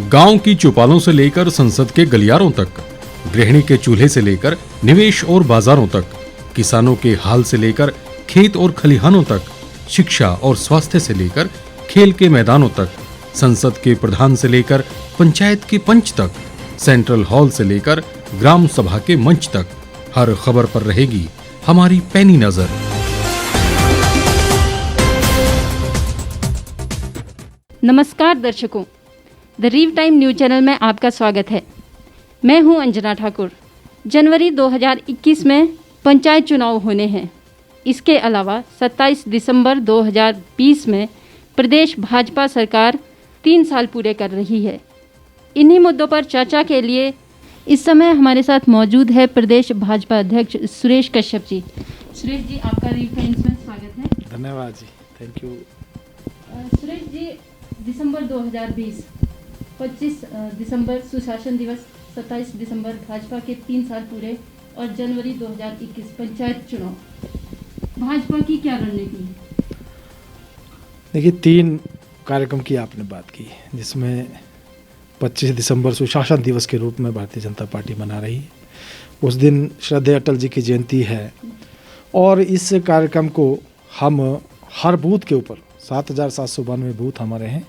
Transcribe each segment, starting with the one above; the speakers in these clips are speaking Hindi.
गांव की चौपालों से लेकर संसद के गलियारों तक, गृहिणी के चूल्हे से लेकर निवेश और बाजारों तक, किसानों के हाल से लेकर खेत और खलिहानों तक, शिक्षा और स्वास्थ्य से लेकर खेल के मैदानों तक, संसद के प्रधान से लेकर पंचायत के पंच तक, सेंट्रल हॉल से लेकर ग्राम सभा के मंच तक, हर खबर पर रहेगी हमारी पैनी नजर। नमस्कार दर्शकों, द रीव टाइम न्यूज चैनल में आपका स्वागत है। मैं हूं अंजना ठाकुर। जनवरी 2021 में पंचायत चुनाव होने हैं। इसके अलावा 27 दिसंबर 2020 में प्रदेश भाजपा सरकार 3 साल पूरे कर रही है। इन्हीं मुद्दों पर चर्चा के लिए इस समय हमारे साथ मौजूद है प्रदेश भाजपा अध्यक्ष सुरेश कश्यप जी। सुरेश जी, आपका रीव टाइम्स में स्वागत है। धन्यवाद जी, थैंक यू। सुरेश जी, दिसंबर 2020, 25 दिसंबर सुशासन दिवस, 27 दिसंबर भाजपा के 3 साल पूरे और जनवरी 2021 पंचायत चुनाव, भाजपा की क्या रणनीति है? देखिए, 3 कार्यक्रम की आपने बात की, जिसमें 25 दिसंबर सुशासन दिवस के रूप में भारतीय जनता पार्टी मना रही है। उस दिन श्रद्धेय अटल जी की जयंती है और इस कार्यक्रम को हम हर बूथ के ऊपर 7,792 बूथ हमारे हैं,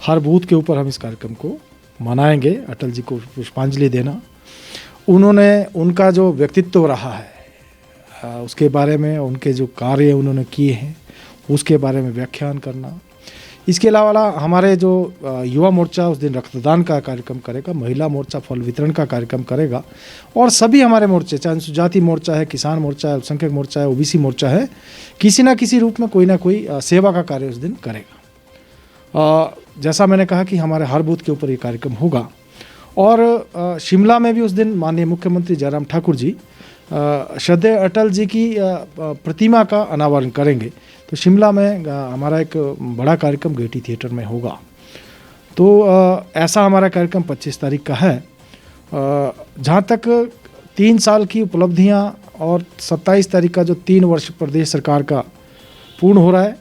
हर बूथ के ऊपर हम इस कार्यक्रम को मनाएंगे। अटल जी को पुष्पांजलि देना, उन्होंने उनका जो व्यक्तित्व रहा है उसके बारे में, उनके जो कार्य उन्होंने किए हैं उसके बारे में व्याख्यान करना। इसके अलावा हमारे जो युवा मोर्चा उस दिन रक्तदान का कार्यक्रम करेगा, महिला मोर्चा फल वितरण का कार्यक्रम करेगा और सभी हमारे मोर्चे, चाहे अनुसूचित मोर्चा है, किसान मोर्चा है, अल्पसंख्यक मोर्चा है, ओबीसी मोर्चा है, किसी ना किसी रूप में कोई ना कोई सेवा का कार्य उस दिन करेगा। जैसा मैंने कहा कि हमारे हर बूथ के ऊपर ये कार्यक्रम होगा और शिमला में भी उस दिन माननीय मुख्यमंत्री जयराम ठाकुर जी श्रद्धेय अटल जी की प्रतिमा का अनावरण करेंगे। तो शिमला में हमारा एक बड़ा कार्यक्रम गेयटी थिएटर में होगा। तो ऐसा हमारा कार्यक्रम 25 तारीख का है। जहाँ तक 3 साल की उपलब्धियाँ और 27 तारीख का जो 3 वर्ष प्रदेश सरकार का पूर्ण हो रहा है,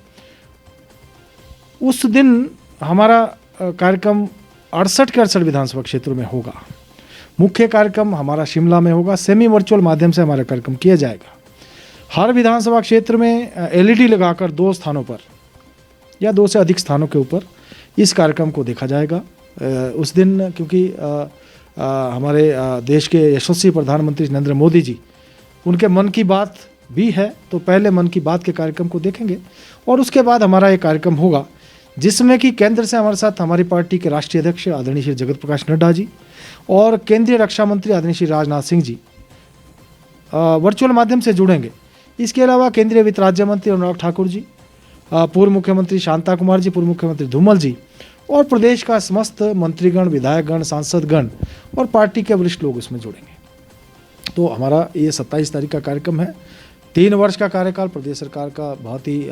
उस दिन हमारा कार्यक्रम 68 के 68 विधानसभा क्षेत्रों में होगा। मुख्य कार्यक्रम हमारा शिमला में होगा। सेमी वर्चुअल माध्यम से हमारा कार्यक्रम किया जाएगा। हर विधानसभा क्षेत्र में एलईडी लगाकर 2 स्थानों पर या 2 से अधिक स्थानों के ऊपर इस कार्यक्रम को देखा जाएगा उस दिन, क्योंकि हमारे देश के यशस्वी प्रधानमंत्री नरेंद्र मोदी जी, उनके मन की बात भी है, तो पहले मन की बात के कार्यक्रम को देखेंगे और उसके बाद हमारा ये कार्यक्रम होगा, जिसमें कि केंद्र से हमारे साथ हमारी पार्टी के राष्ट्रीय अध्यक्ष आदरणीय श्री जगत प्रकाश नड्डा जी और केंद्रीय रक्षा मंत्री आदरणीय श्री राजनाथ सिंह जी वर्चुअल माध्यम से जुड़ेंगे। इसके अलावा केंद्रीय वित्त राज्य मंत्री अनुराग ठाकुर जी, पूर्व मुख्यमंत्री शांता कुमार जी, पूर्व मुख्यमंत्री धूमल जी और प्रदेश का समस्त मंत्रीगण, विधायकगण, सांसदगण और पार्टी के वरिष्ठ लोग इसमें जुड़ेंगे। तो हमारा ये 27 तारीख का कार्यक्रम है। 3 वर्ष का कार्यकाल प्रदेश सरकार का बहुत ही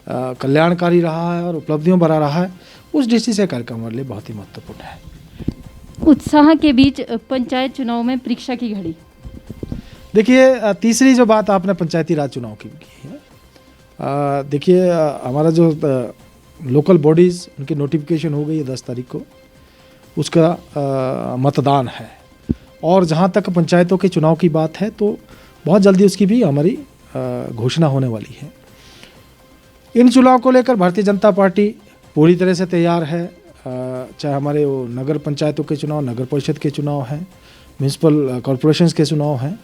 कल्याणकारी रहा है और उपलब्धियों भरा रहा है। उस दृष्टि से कार्यक्रम हमारे लिए बहुत ही महत्वपूर्ण है। उत्साह के बीच पंचायत चुनाव में परीक्षा की घड़ी। देखिए, तीसरी जो बात आपने पंचायती राज चुनाव की है, देखिए हमारा जो लोकल बॉडीज़, उनकी नोटिफिकेशन हो गई है 10 तारीख को, उसका मतदान है। और जहाँ तक पंचायतों के चुनाव की बात है तो बहुत जल्दी उसकी भी हमारी घोषणा होने वाली है। इन चुनाव को लेकर भारतीय जनता पार्टी पूरी तरह से तैयार है। चाहे हमारे वो नगर पंचायतों के चुनाव, नगर परिषद के चुनाव हैं, म्यूनसिपल कॉरपोरेशंस के चुनाव हैं,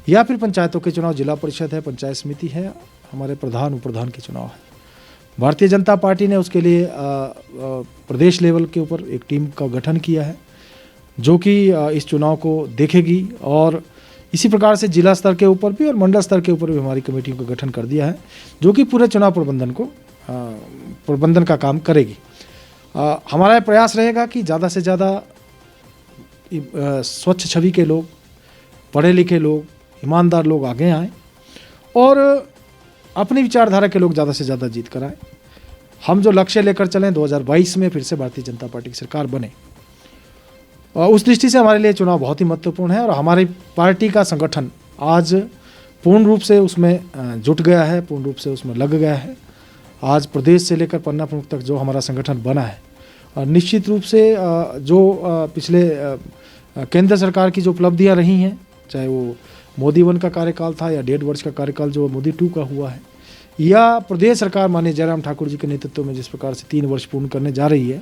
या फिर पंचायतों के चुनाव, जिला परिषद है, पंचायत समिति है, हमारे प्रधान उपप्रधान के चुनाव है। भारतीय जनता पार्टी ने उसके लिए प्रदेश लेवल के ऊपर एक टीम का गठन किया है, जो कि इस चुनाव को देखेगी और इसी प्रकार से जिला स्तर के ऊपर भी और मंडल स्तर के ऊपर भी हमारी कमेटियों का गठन कर दिया है, जो कि पूरे चुनाव प्रबंधन का काम करेगी। हमारा प्रयास रहेगा कि ज़्यादा से ज़्यादा स्वच्छ छवि के लोग, पढ़े लिखे लोग, ईमानदार लोग आगे आएँ और अपनी विचारधारा के लोग ज़्यादा से ज़्यादा जीत कराएं। हम जो लक्ष्य लेकर चलें 2022 में फिर से भारतीय जनता पार्टी की सरकार बने, और उस दृष्टि से हमारे लिए चुनाव बहुत ही महत्वपूर्ण है। और हमारी पार्टी का संगठन आज पूर्ण रूप से उसमें जुट गया है, पूर्ण रूप से उसमें लग गया है। आज प्रदेश से लेकर पन्ना प्रमुख तक जो हमारा संगठन बना है, निश्चित रूप से जो पिछले केंद्र सरकार की जो उपलब्धियां रही हैं, चाहे वो मोदी 1 का कार्यकाल था या 1.5 वर्ष का कार्यकाल जो मोदी 2 का हुआ है, या प्रदेश सरकार माननीय जयराम ठाकुर जी के नेतृत्व में जिस प्रकार से 3 वर्ष पूर्ण करने जा रही है,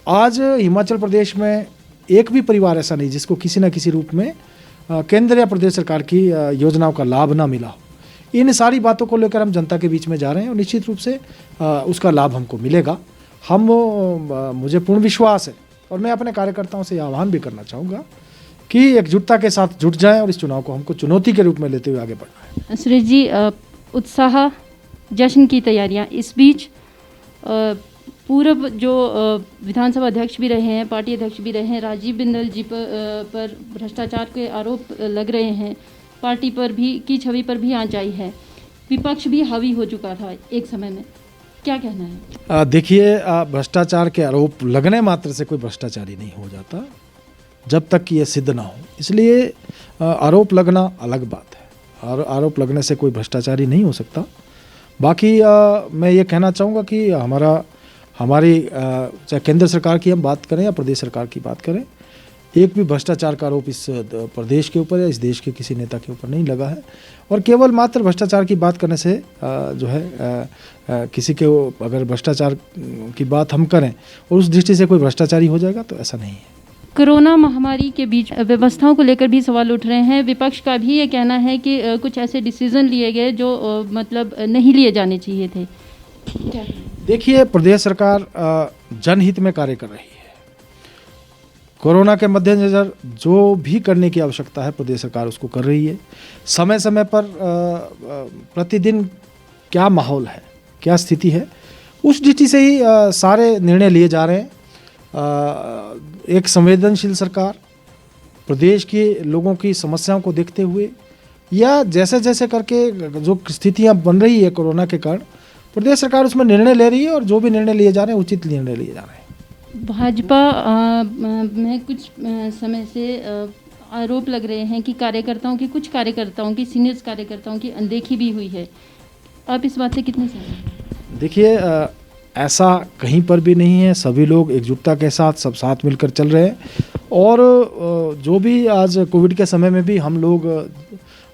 आज हिमाचल प्रदेश में एक भी परिवार ऐसा नहीं जिसको किसी न किसी रूप में केंद्र या प्रदेश सरकार की योजनाओं का लाभ ना मिला हो। इन सारी बातों को लेकर हम जनता के बीच में जा रहे हैं और निश्चित रूप से उसका लाभ हमको मिलेगा। मुझे पूर्ण विश्वास है और मैं अपने कार्यकर्ताओं से आह्वान भी करना चाहूँगा कि एकजुटता के साथ जुट जाएं और इस चुनाव को हमको चुनौती के रूप में लेते हुए आगे बढ़ना है। सुरेश जी, उत्साह, जश्न की तैयारियां, इस बीच पूर्व जो विधानसभा अध्यक्ष भी रहे हैं, पार्टी अध्यक्ष भी रहे हैं, राजीव बिंदल जी पर भ्रष्टाचार के आरोप लग रहे हैं, पार्टी पर भी की छवि पर भी आंच आई है, विपक्ष भी हावी हो चुका था एक समय में, क्या कहना है? देखिए, भ्रष्टाचार के आरोप लगने मात्र से कोई भ्रष्टाचारी नहीं हो जाता जब तक कि ये सिद्ध ना हो। इसलिए आरोप लगना अलग बात है और आरोप लगने से कोई भ्रष्टाचारी नहीं हो सकता। बाकी मैं ये कहना चाहूँगा कि हमारी चाहे केंद्र सरकार की हम बात करें या प्रदेश सरकार की बात करें, एक भी भ्रष्टाचार का आरोप इस प्रदेश के ऊपर या इस देश के किसी नेता के ऊपर नहीं लगा है। और केवल मात्र भ्रष्टाचार की बात करने से जो है किसी के अगर भ्रष्टाचार की बात हम करें और उस दृष्टि से कोई भ्रष्टाचारी हो जाएगा तो ऐसा नहीं है। कोरोना महामारी के बीच व्यवस्थाओं को लेकर भी सवाल उठ रहे हैं। विपक्ष का भी ये कहना है कि कुछ ऐसे डिसीजन लिए गए जो मतलब नहीं लिए जाने चाहिए थे। क्या? देखिए, प्रदेश सरकार जनहित में कार्य कर रही है। कोरोना के मद्देनजर जो भी करने की आवश्यकता है प्रदेश सरकार उसको कर रही है। समय समय पर प्रतिदिन क्या माहौल है, क्या स्थिति है, उस दृष्टि से ही सारे निर्णय लिए जा रहे हैं। एक संवेदनशील सरकार प्रदेश के लोगों की समस्याओं को देखते हुए या जैसे जैसे करके जो स्थितियां बन रही है कोरोना के कारण, प्रदेश सरकार उसमें निर्णय ले रही है और जो भी निर्णय लिए जा रहे हैं उचित निर्णय लिए जा रहे हैं। भाजपा में कुछ समय से आरोप लग रहे हैं कि कुछ कार्यकर्ताओं की सीनियर कार्यकर्ताओं की अनदेखी भी हुई है। आप इस बात से कितने सहमत हैं? देखिए, ऐसा कहीं पर भी नहीं है। सभी लोग एकजुटता के साथ सब साथ मिलकर चल रहे हैं और जो भी आज कोविड के समय में भी हम लोग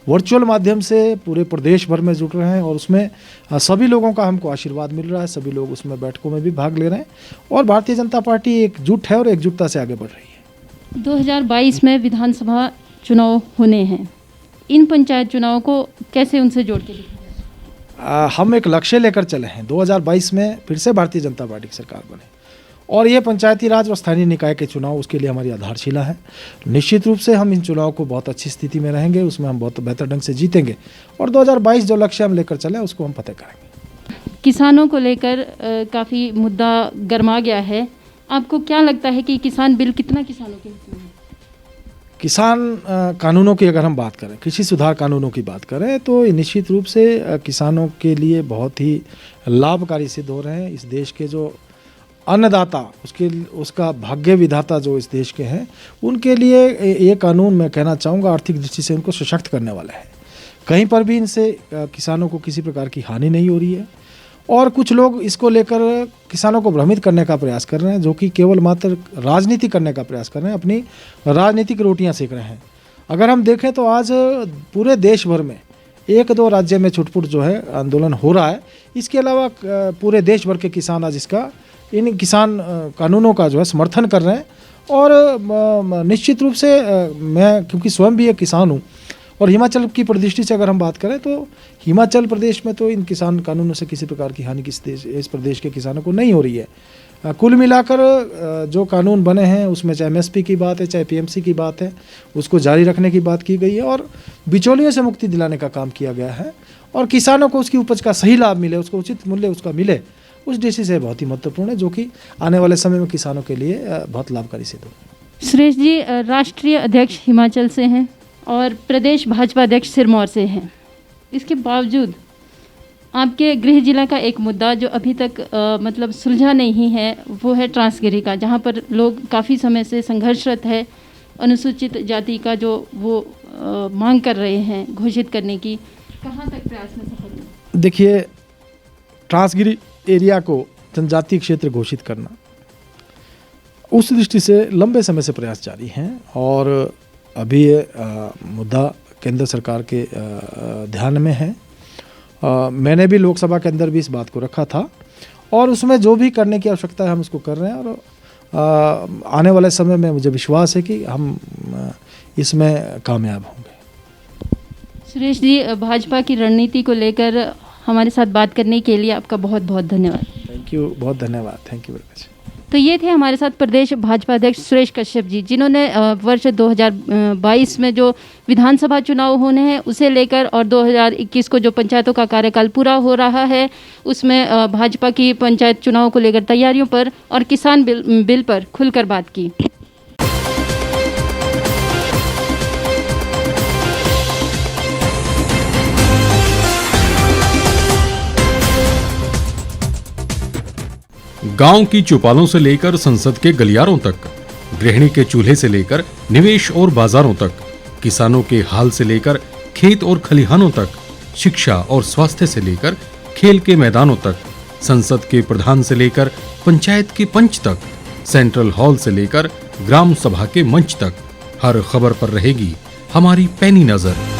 वर्चुअल माध्यम से पूरे प्रदेश भर में जुट रहे हैं और उसमें सभी लोगों का हमको आशीर्वाद मिल रहा है। सभी लोग उसमें बैठकों में भी भाग ले रहे हैं और भारतीय जनता पार्टी एकजुट है और एकजुटता से आगे बढ़ रही है। 2022 में विधानसभा चुनाव होने हैं। इन पंचायत चुनाव को कैसे उनसे जोड़ के दिखाया? हम एक लक्ष्य लेकर चले हैं। 2022 में फिर से भारतीय जनता पार्टी की सरकार बने और ये पंचायती राज और स्थानीय निकाय के चुनाव उसके लिए हमारी आधारशिला है। निश्चित रूप से हम इन चुनाव को बहुत अच्छी स्थिति में रहेंगे, उसमें हम बहुत बेहतर ढंग से जीतेंगे और 2022 जो लक्ष्य हम लेकर चले उसको हम फतेह करेंगे। किसानों को लेकर काफ़ी मुद्दा गर्मा गया है। आपको क्या लगता है कि किसान बिल कितना किसानों के हित में है? किसान कानूनों की अगर हम बात करें, कृषि सुधार कानूनों की बात करें तो निश्चित रूप से किसानों के लिए बहुत ही लाभकारी सिद्ध हो रहे हैं। इस देश के जो अन्नदाता उसका भाग्य विधाता जो इस देश के हैं, उनके लिए ये कानून मैं कहना चाहूँगा आर्थिक दृष्टि से उनको सशक्त करने वाला है। कहीं पर भी इनसे किसानों को किसी प्रकार की हानि नहीं हो रही है और कुछ लोग इसको लेकर किसानों को भ्रमित करने का प्रयास कर रहे हैं, जो कि केवल मात्र राजनीति करने का प्रयास कर रहे हैं, अपनी राजनीतिक रोटियां सेक रहे हैं। अगर हम देखें तो आज पूरे देश भर में 1-2 राज्य में छुटपुट जो है आंदोलन हो रहा है। इसके अलावा पूरे देश भर के किसान आज इन किसान कानूनों का जो है समर्थन कर रहे हैं और निश्चित रूप से मैं क्योंकि स्वयं भी एक किसान हूँ और हिमाचल की परिदृष्टि से अगर हम बात करें तो हिमाचल प्रदेश में तो इन किसान कानूनों से किसी प्रकार की हानि इस प्रदेश के किसानों को नहीं हो रही है। कुल मिलाकर जो कानून बने हैं उसमें चाहे एमएसपी की बात है, चाहे पीएमसी की बात है, उसको जारी रखने की बात की गई है और बिचौलियों से मुक्ति दिलाने का काम किया गया है और किसानों को उसकी उपज का सही लाभ मिले, उसको उचित मूल्य उसका मिले, उस दृष्टि से बहुत ही महत्वपूर्ण है, जो कि आने वाले समय में किसानों के लिए बहुत लाभकारी सिद्ध होगा। सुरेश जी, राष्ट्रीय अध्यक्ष हिमाचल से हैं और प्रदेश भाजपा अध्यक्ष सिरमौर से हैं। इसके बावजूद आपके गृह जिला का एक मुद्दा जो अभी तक मतलब सुलझा नहीं है वो है ट्रांसगिरी का, जहाँ पर लोग काफ़ी समय से संघर्षरत है। अनुसूचित जाति का जो वो मांग कर रहे हैं घोषित करने की, कहाँ तक प्रयास में सफल हुए? देखिए, ट्रांसगिरी एरिया को जनजातीय क्षेत्र घोषित करना उस दृष्टि से लंबे समय से प्रयास जारी हैं और अभी ये मुद्दा केंद्र सरकार के ध्यान में है। मैंने भी लोकसभा के अंदर भी इस बात को रखा था और उसमें जो भी करने की आवश्यकता है हम उसको कर रहे हैं और आने वाले समय में मुझे विश्वास है कि हम इसमें कामयाब होंगे। सुरेश जी, भाजपा की रणनीति को लेकर हमारे साथ बात करने के लिए आपका बहुत बहुत धन्यवाद। थैंक यू, बहुत धन्यवाद, थैंक यू वेरी मच। तो ये थे हमारे साथ प्रदेश भाजपा अध्यक्ष सुरेश कश्यप जी, जिन्होंने वर्ष 2022 में जो विधानसभा चुनाव होने हैं उसे लेकर और 2021 को जो पंचायतों का कार्यकाल पूरा हो रहा है उसमें भाजपा की पंचायत चुनाव को लेकर तैयारियों पर और किसान बिल पर खुलकर बात की। गांव की चौपालों से लेकर संसद के गलियारों तक, गृहिणी के चूल्हे से लेकर निवेश और बाजारों तक, किसानों के हाल से लेकर खेत और खलिहानों तक, शिक्षा और स्वास्थ्य से लेकर खेल के मैदानों तक, संसद के प्रधान से लेकर पंचायत के पंच तक, सेंट्रल हॉल से लेकर ग्राम सभा के मंच तक, हर खबर पर रहेगी हमारी पैनी नजर।